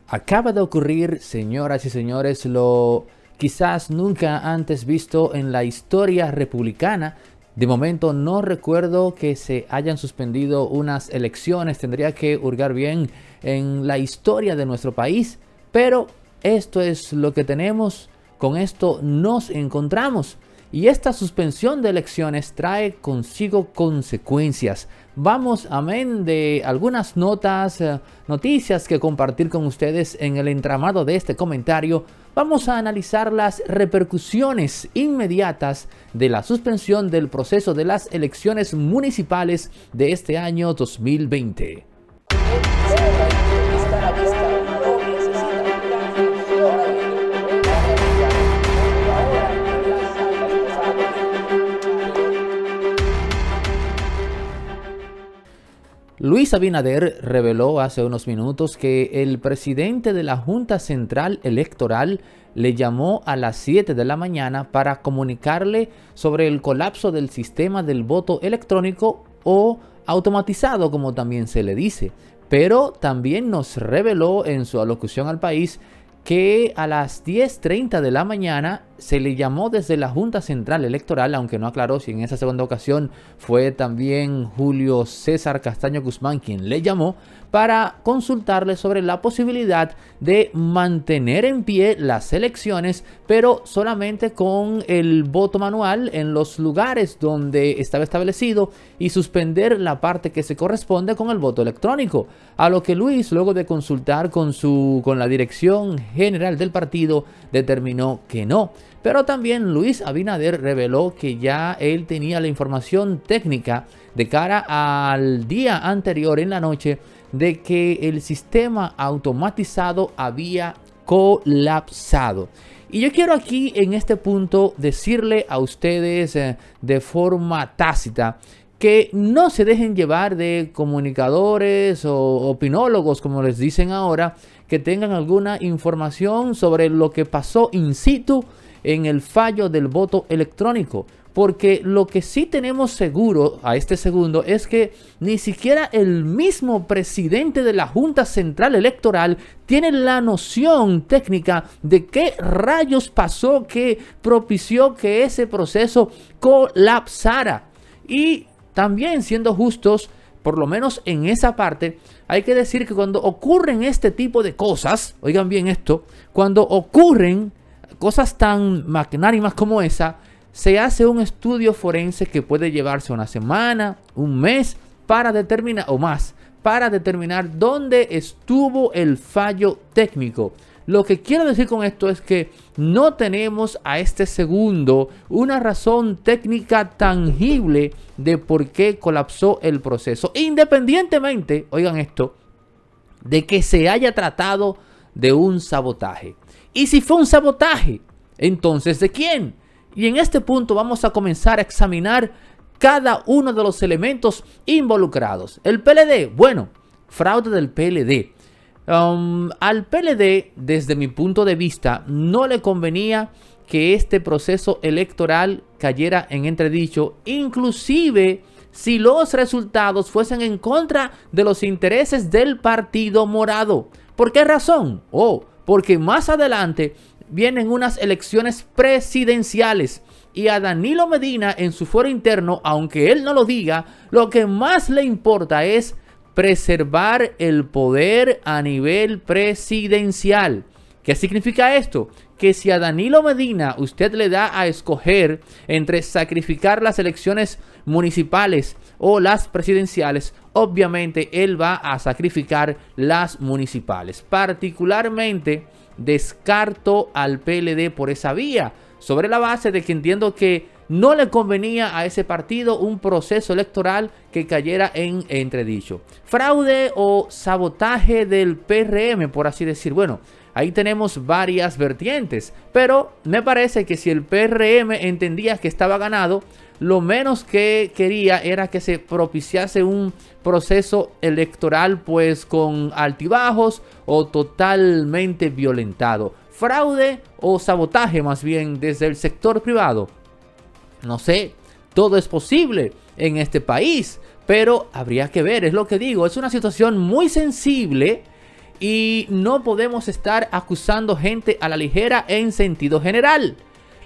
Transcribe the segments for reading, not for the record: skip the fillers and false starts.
Acaba de ocurrir, señoras y señores, lo quizás nunca antes visto en la historia republicana. De momento no recuerdo que se hayan suspendido unas elecciones, tendría que hurgar bien en la historia de nuestro país, pero esto es lo que tenemos, con esto nos encontramos. Y esta suspensión de elecciones trae consigo consecuencias. Vamos, amén, de algunas noticias que compartir con ustedes en el entramado de este comentario. Vamos a analizar las repercusiones inmediatas de la suspensión del proceso de las elecciones municipales de este año 2020. Luis Abinader reveló hace unos minutos que el presidente de la Junta Central Electoral le llamó a las 7 de la mañana para comunicarle sobre el colapso del sistema del voto electrónico o automatizado, como también se le dice. Pero también nos reveló en su alocución al país que a las 10:30 de la mañana se le llamó desde la Junta Central Electoral, aunque no aclaró si en esa segunda ocasión fue también Julio César Castaño Guzmán quien le llamó, para consultarle sobre la posibilidad de mantener en pie las elecciones, pero solamente con el voto manual en los lugares donde estaba establecido y suspender la parte que se corresponde con el voto electrónico. A lo que Luis, luego de consultar con la dirección general del partido, determinó que no. Pero también Luis Abinader reveló que ya él tenía la información técnica de cara al día anterior en la noche de que el sistema automatizado había colapsado. Y yo quiero aquí en este punto decirle a ustedes de forma tácita que no se dejen llevar de comunicadores o opinólogos, como les dicen ahora, que tengan alguna información sobre lo que pasó in situ en el fallo del voto electrónico. Porque lo que sí tenemos seguro a este segundo es que ni siquiera el mismo presidente de la Junta Central Electoral tiene la noción técnica de qué rayos pasó que propició que ese proceso colapsara. Y también, siendo justos, por lo menos en esa parte, hay que decir que cuando ocurren este tipo de cosas, oigan bien esto, cuando ocurren cosas tan magnánimas como esa, se hace un estudio forense que puede llevarse una semana, un mes, para determinar, o más, para determinar dónde estuvo el fallo técnico. Lo que quiero decir con esto es que no tenemos a este segundo una razón técnica tangible de por qué colapsó el proceso, independientemente, oigan esto, de que se haya tratado de un sabotaje. Y si fue un sabotaje, entonces ¿de quién? Y en este punto vamos a comenzar a examinar cada uno de los elementos involucrados. El PLD, bueno, fraude del PLD. Al PLD, desde mi punto de vista, no le convenía que este proceso electoral cayera en entredicho, inclusive si los resultados fuesen en contra de los intereses del Partido Morado. ¿Por qué razón? Porque más adelante vienen unas elecciones presidenciales y a Danilo Medina en su fuero interno, aunque él no lo diga, lo que más le importa es preservar el poder a nivel presidencial. ¿Qué significa esto? Que si a Danilo Medina usted le da a escoger entre sacrificar las elecciones municipales o las presidenciales, obviamente él va a sacrificar las municipales. Particularmente descarto al PLD por esa vía, sobre la base de que entiendo que no le convenía a ese partido un proceso electoral que cayera en entredicho. Fraude o sabotaje del PRM, por así decir. Bueno, ahí tenemos varias vertientes, pero me parece que si el PRM entendía que estaba ganado, lo menos que quería era que se propiciase un proceso electoral pues con altibajos o totalmente violentado. Fraude o sabotaje más bien desde el sector privado. No sé, todo es posible en este país, pero habría que ver, es lo que digo, es una situación muy sensible y no podemos estar acusando gente a la ligera en sentido general.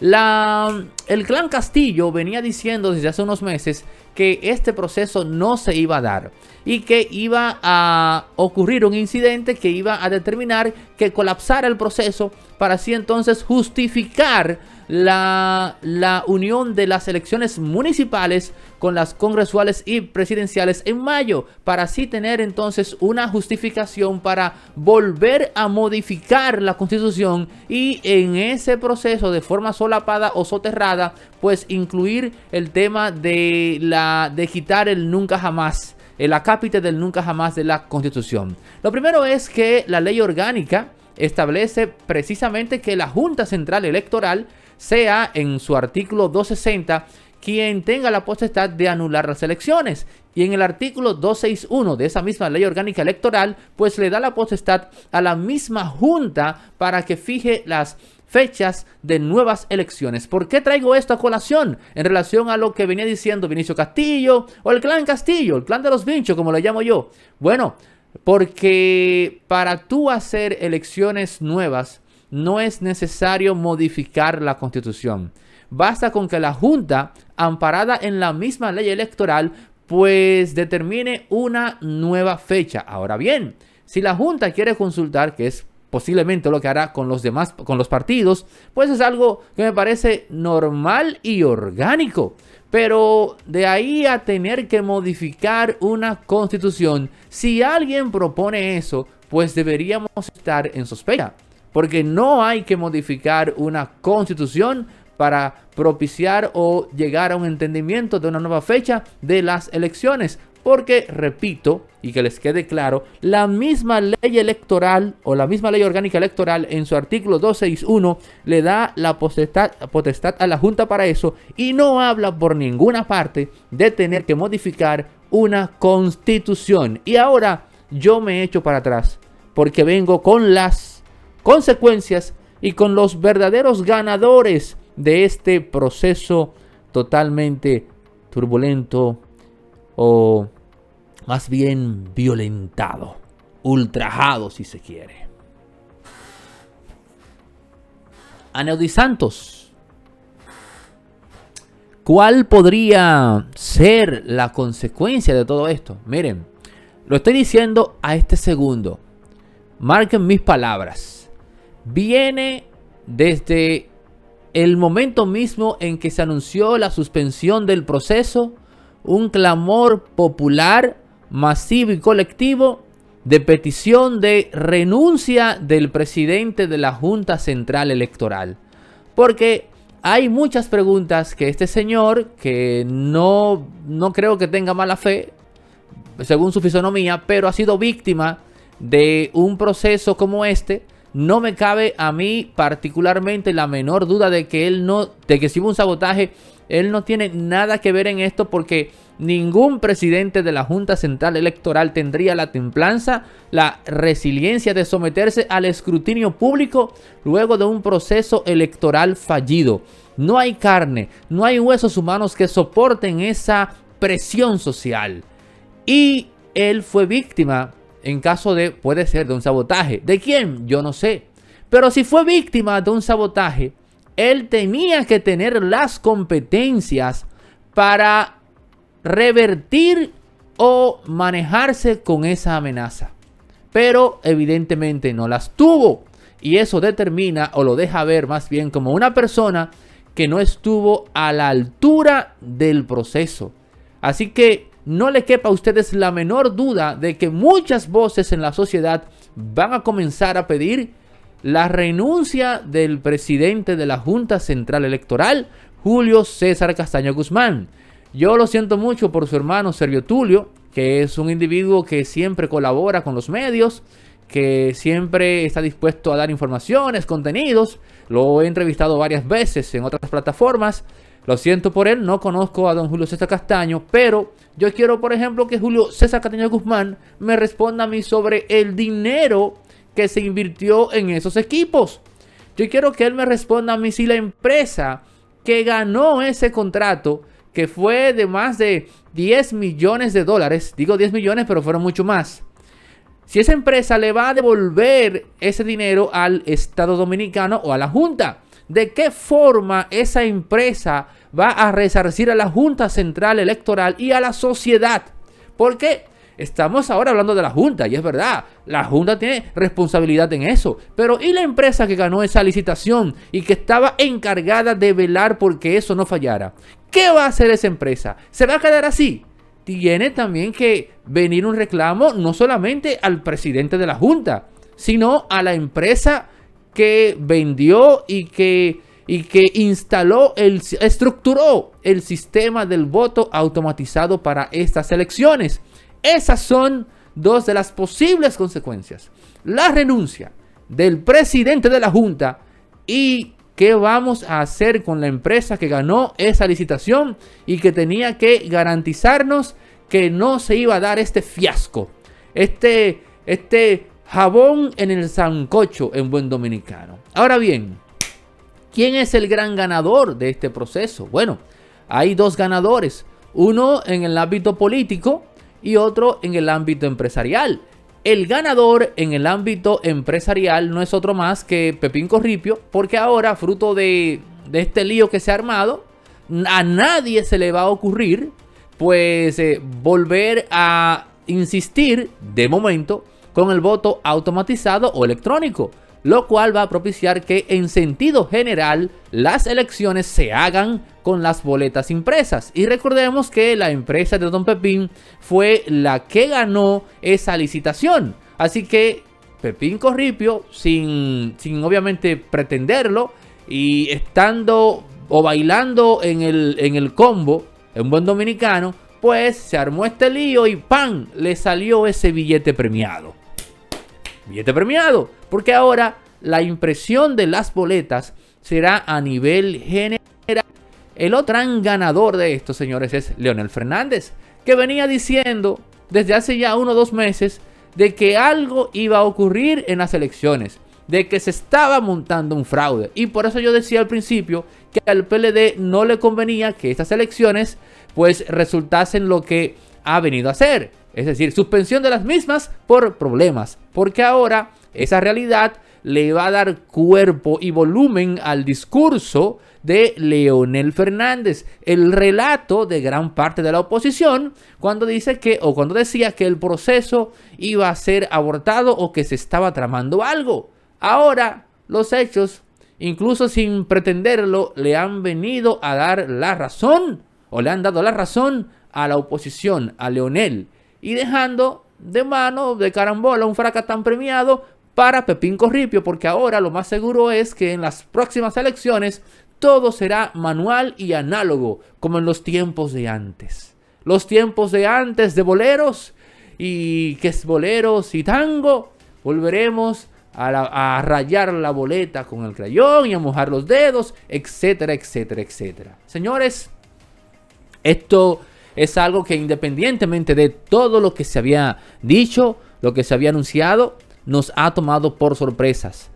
El clan Castillo venía diciendo desde hace unos meses que este proceso no se iba a dar y que iba a ocurrir un incidente que iba a determinar que colapsara el proceso para así entonces justificar la unión de las elecciones municipales con las congresuales y presidenciales en mayo, para así tener entonces una justificación para volver a modificar la constitución y en ese proceso de forma solapada o soterrada pues incluir el tema de quitar el nunca jamás, el acápite del nunca jamás de la constitución. Lo primero es que la ley orgánica establece precisamente que la Junta Central Electoral sea en su artículo 260 quien tenga la potestad de anular las elecciones, y en el artículo 261 de esa misma ley orgánica electoral pues le da la potestad a la misma Junta para que fije las fechas de nuevas elecciones. ¿Por qué traigo esto a colación? En relación a lo que venía diciendo Vinicio Castillo o el clan Castillo, el clan de los Vinchos como le llamo yo. Bueno, porque para tú hacer elecciones nuevas no es necesario modificar la Constitución. Basta con que la Junta, amparada en la misma ley electoral, pues determine una nueva fecha. Ahora bien, si la Junta quiere consultar, que es posiblemente lo que hará con los demás, con los partidos, pues es algo que me parece normal y orgánico. Pero de ahí a tener que modificar una constitución, si alguien propone eso, pues deberíamos estar en sospecha. Porque no hay que modificar una constitución para propiciar o llegar a un entendimiento de una nueva fecha de las elecciones. Porque, repito, y que les quede claro, la misma ley electoral o la misma ley orgánica electoral en su artículo 261 le da la potestad a la Junta para eso y no habla por ninguna parte de tener que modificar una constitución. Y ahora yo me echo para atrás porque vengo con las consecuencias y con los verdaderos ganadores de este proceso totalmente turbulento o más bien violentado, ultrajado si se quiere. Aneudi Santos, ¿cuál podría ser la consecuencia de todo esto? Miren, lo estoy diciendo a este segundo. Marquen mis palabras. Viene desde el momento mismo en que se anunció la suspensión del proceso, un clamor popular, masivo y colectivo de petición de renuncia del presidente de la Junta Central Electoral. Porque hay muchas preguntas que este señor, que no creo que tenga mala fe, según su fisonomía, pero ha sido víctima de un proceso como este. No me cabe a mí particularmente la menor duda de que de que si hubo un sabotaje, él no tiene nada que ver en esto, porque ningún presidente de la Junta Central Electoral tendría la templanza, la resiliencia de someterse al escrutinio público luego de un proceso electoral fallido. No hay carne, no hay huesos humanos que soporten esa presión social. Y él fue víctima, en caso de, puede ser de un sabotaje. ¿De quién? Yo no sé. Pero si fue víctima de un sabotaje, él tenía que tener las competencias para revertir o manejarse con esa amenaza. Pero evidentemente no las tuvo. Y eso determina, o lo deja ver más bien, como una persona que no estuvo a la altura del proceso. Así que no le quepa a ustedes la menor duda de que muchas voces en la sociedad van a comenzar a pedir la renuncia del presidente de la Junta Central Electoral, Julio César Castaño Guzmán. Yo lo siento mucho por su hermano Servio Tulio, que es un individuo que siempre colabora con los medios, que siempre está dispuesto a dar informaciones, contenidos. Lo he entrevistado varias veces en otras plataformas. Lo siento por él, no conozco a don Julio César Castaño, pero yo quiero, por ejemplo, que Julio César Castaño Guzmán me responda a mí sobre el dinero que se invirtió en esos equipos. Yo quiero que él me responda a mí si la empresa que ganó ese contrato, que fue de más de 10 millones de dólares, digo 10 millones, pero fueron mucho más, si esa empresa le va a devolver ese dinero al Estado Dominicano o a la Junta. ¿De qué forma esa empresa va a resarcir a la Junta Central Electoral y a la sociedad? Porque estamos ahora hablando de la Junta, y es verdad, la Junta tiene responsabilidad en eso. Pero ¿y la empresa que ganó esa licitación y que estaba encargada de velar porque eso no fallara? ¿Qué va a hacer esa empresa? ¿Se va a quedar así? Tiene también que venir un reclamo no solamente al presidente de la Junta, sino a la empresa que vendió y que estructuró el sistema del voto automatizado para estas elecciones. Esas son dos de las posibles consecuencias. La renuncia del presidente de la Junta y qué vamos a hacer con la empresa que ganó esa licitación y que tenía que garantizarnos que no se iba a dar este fiasco, este jabón en el sancocho en buen dominicano. Ahora bien, ¿quién es el gran ganador de este proceso? Bueno, hay dos ganadores, uno en el ámbito político y otro en el ámbito empresarial. El ganador en el ámbito empresarial no es otro más que Pepín Corripio, porque ahora, fruto de este lío que se ha armado, a nadie se le va a ocurrir pues volver a insistir de momento con el voto automatizado o electrónico, lo cual va a propiciar que en sentido general las elecciones se hagan con las boletas impresas. Y recordemos que la empresa de Don Pepín fue la que ganó esa licitación. Así que Pepín Corripio, sin obviamente pretenderlo y estando o bailando en el combo, en buen dominicano, pues se armó este lío y ¡pam! Le salió ese billete premiado. Billete premiado, porque ahora la impresión de las boletas será a nivel general. El otro gran ganador de esto, señores, es Leonel Fernández, que venía diciendo desde hace ya 1 o 2 meses de que algo iba a ocurrir en las elecciones, de que se estaba montando un fraude. Y por eso yo decía al principio que al PLD no le convenía que estas elecciones pues resultasen lo que ha venido a hacer, es decir, suspensión de las mismas por problemas, porque ahora esa realidad le va a dar cuerpo y volumen al discurso de Leonel Fernández, el relato de gran parte de la oposición cuando dice que, o cuando decía que el proceso iba a ser abortado o que se estaba tramando algo. Ahora los hechos, incluso sin pretenderlo, le han venido a dar la razón, o le han dado la razón a la oposición, a Leonel, y dejando de mano, de carambola, un fracatán premiado para Pepín Corripio, porque ahora lo más seguro es que en las próximas elecciones todo será manual y análogo, como en los tiempos de antes. Los tiempos de antes de boleros, y que es boleros y tango, volveremos a rayar la boleta con el crayón y a mojar los dedos, etcétera, etcétera, etcétera. Señores, esto es algo que independientemente de todo lo que se había dicho, lo que se había anunciado, nos ha tomado por sorpresas.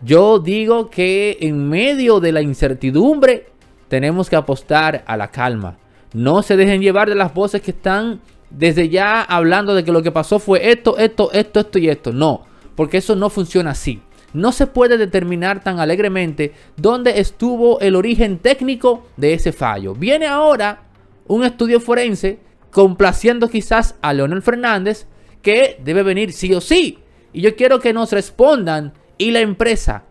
Yo digo que en medio de la incertidumbre tenemos que apostar a la calma. No se dejen llevar de las voces que están desde ya hablando de que lo que pasó fue esto y esto. No, porque eso no funciona así. No se puede determinar tan alegremente dónde estuvo el origen técnico de ese fallo. Viene ahora un estudio forense complaciendo quizás a Leonel Fernández, que debe venir sí o sí. Y yo quiero que nos respondan, y la empresa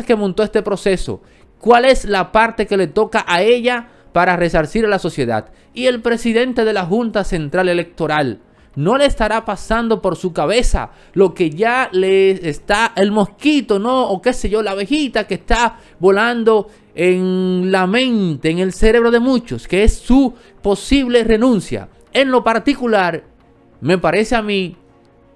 que montó este proceso, ¿cuál es la parte que le toca a ella para resarcir a la sociedad? Y el presidente de la Junta Central Electoral, ¿no le estará pasando por su cabeza lo que ya le está el mosquito, no? O qué sé yo, la abejita que está volando en la mente, en el cerebro de muchos, que es su posible renuncia. En lo particular, me parece a mí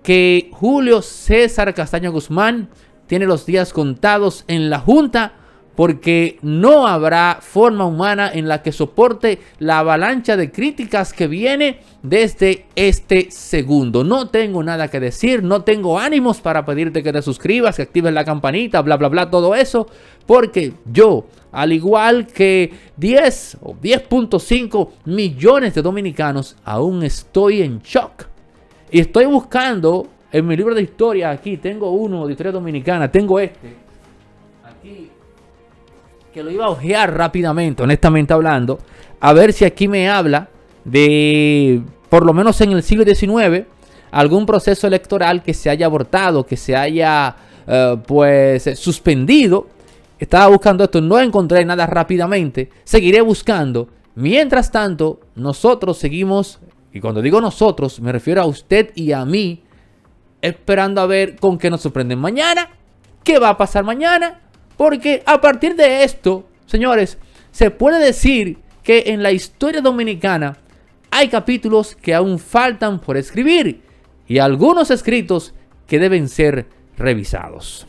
que Julio César Castaño Guzmán tiene los días contados en la Junta, porque no habrá forma humana en la que soporte la avalancha de críticas que viene desde este segundo. No tengo nada que decir, no tengo ánimos para pedirte que te suscribas, que actives la campanita, bla, bla, bla, todo eso, porque yo, al igual que 10 o 10.5 millones de dominicanos, aún estoy en shock. Y estoy buscando en mi libro de historia, aquí tengo uno de historia dominicana, tengo este, aquí, que lo iba a ojear rápidamente, honestamente hablando, a ver si aquí me habla de, por lo menos en el siglo XIX, algún proceso electoral que se haya abortado, que se haya suspendido. Estaba buscando esto, no encontré nada rápidamente, seguiré buscando. Mientras tanto, nosotros seguimos, y cuando digo nosotros, me refiero a usted y a mí, esperando a ver con qué nos sorprenden mañana, qué va a pasar mañana, porque a partir de esto, señores, se puede decir que en la historia dominicana hay capítulos que aún faltan por escribir y algunos escritos que deben ser revisados.